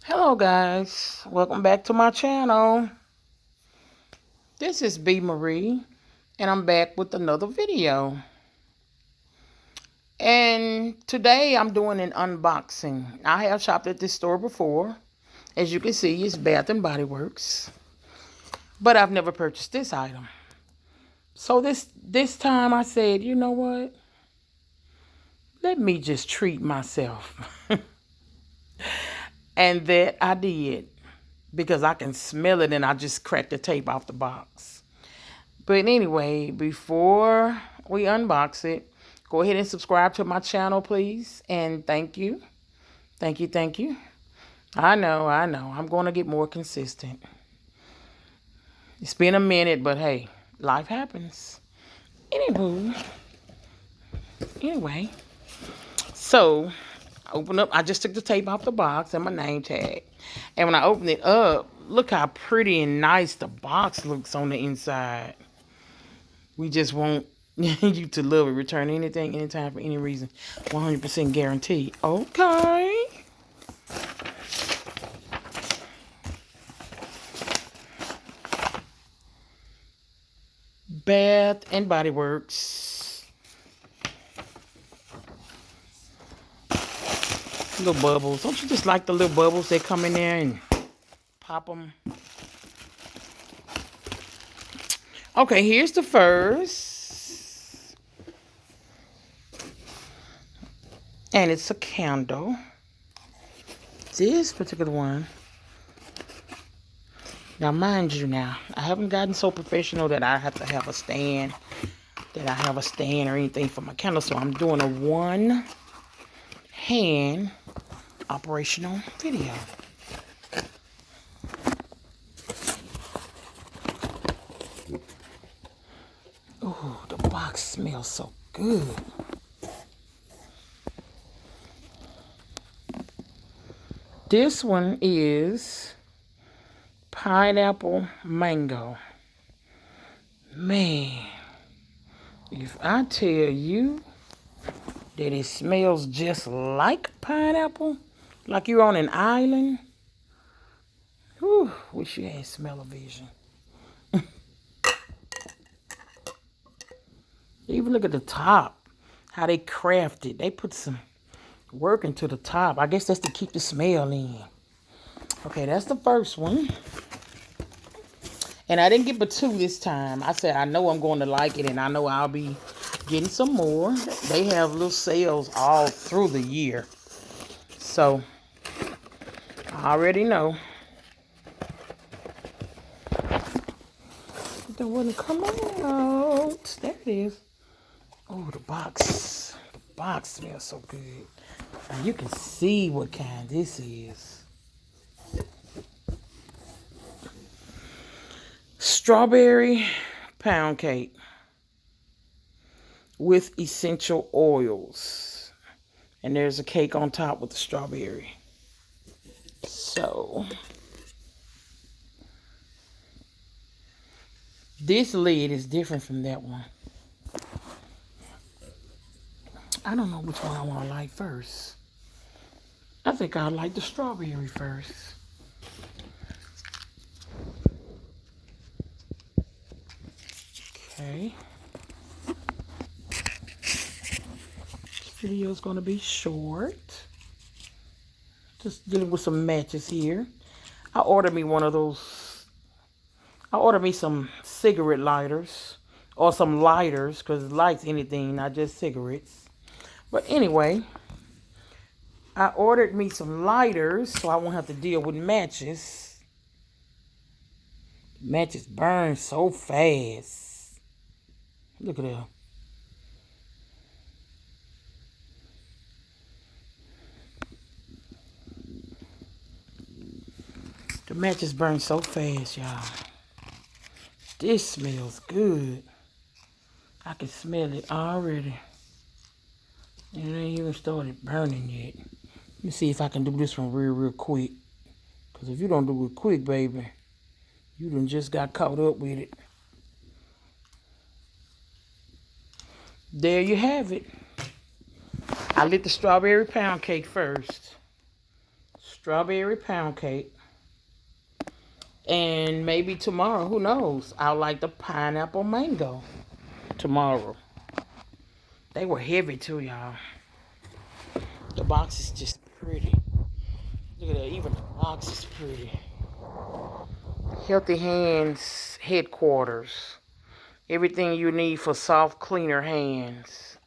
Hello guys, welcome back to my channel. This is B Marie and I'm back with another video. And today I'm doing an unboxing. I have shopped at this store before. As you can see, it's Bath&Body Works. But I've never purchased this item. So this time I said, you know what? Let me just treat myself. And that I did. Because I can smell it and I just cracked the tape off the box. But anyway, before we unbox it, go ahead and subscribe to my channel, please. And thank you. Thank you, thank you. I know. I'm going to get more consistent. It's been a minute, but hey, life happens. Anyway, so open up. I just took the tape off the box and my name tag. And when I open it up, look how pretty and nice the box looks on the inside. We just want you to love it. Return anything, anytime, for any reason. 100% guaranteed. Okay. Bath and Body Works. Little bubbles. Don't you just like the little bubbles that come in there and pop them? Okay, here's the first. And it's a candle. This particular one. Now, mind you now, I haven't gotten so professional that I have to have a stand. Or anything for my candle. So I'm doing a one-hand operational video. Ooh, the box smells so good. This one is pineapple mango. Man, if I tell you that it smells just like pineapple, like you're on an island, whew, wish you had smell-o-vision. Even look at the top, how they crafted. They put some work into the top. I guess that's to keep the smell in. Okay, that's the first one. And I didn't get but two this time. I said, I know I'm going to like it, and I know I'll be getting some more. They have little sales all through the year. So, I already know. That wouldn't come out. There it is. Oh, the box. The box smells so good. And you can see what kind this is. Strawberry pound cake with essential oils. And there's a cake on top with the strawberry. So, this lid is different from that one. I don't know which one I want to like first. I think I'll like the strawberry first. Okay. This video is going to be short. Just dealing with some matches here. I ordered me one of those. I ordered me some cigarette lighters. Or some lighters, because lights anything, not just cigarettes. But anyway, I ordered me some lighters so I won't have to deal with matches. Matches burn so fast. Look at that. The matches burn so fast, y'all. This smells good. I can smell it already. It ain't even started burning yet. Let me see if I can do this one real quick. Because if you don't do it quick, baby, you done just got caught up with it. There you have it. I lit the strawberry pound cake first. strawberry pound cake. And maybe tomorrow, who knows? I'll like the pineapple mango tomorrow. They were heavy too, y'all. The box is just pretty. Look at that, even the box is pretty. Healthy Hands headquarters. Everything you need for soft, cleaner hands.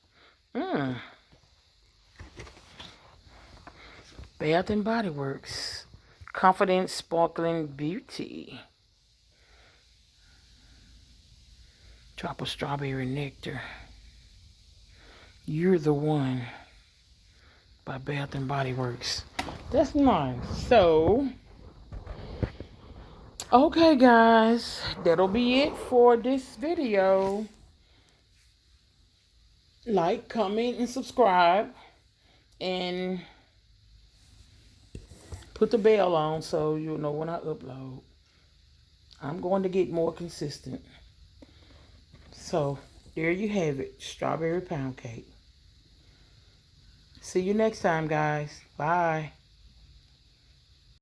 Bath and Body Works. Confident, sparkling beauty. Drop of strawberry nectar. You're the One by Bath and Body Works. That's nice. So, okay, guys, that'll be it for this video. Like, comment, and subscribe. And put the bell on so you'll know when I upload. I'm going to get more consistent. So, there you have it. Strawberry pound cake. See you next time, guys. Bye.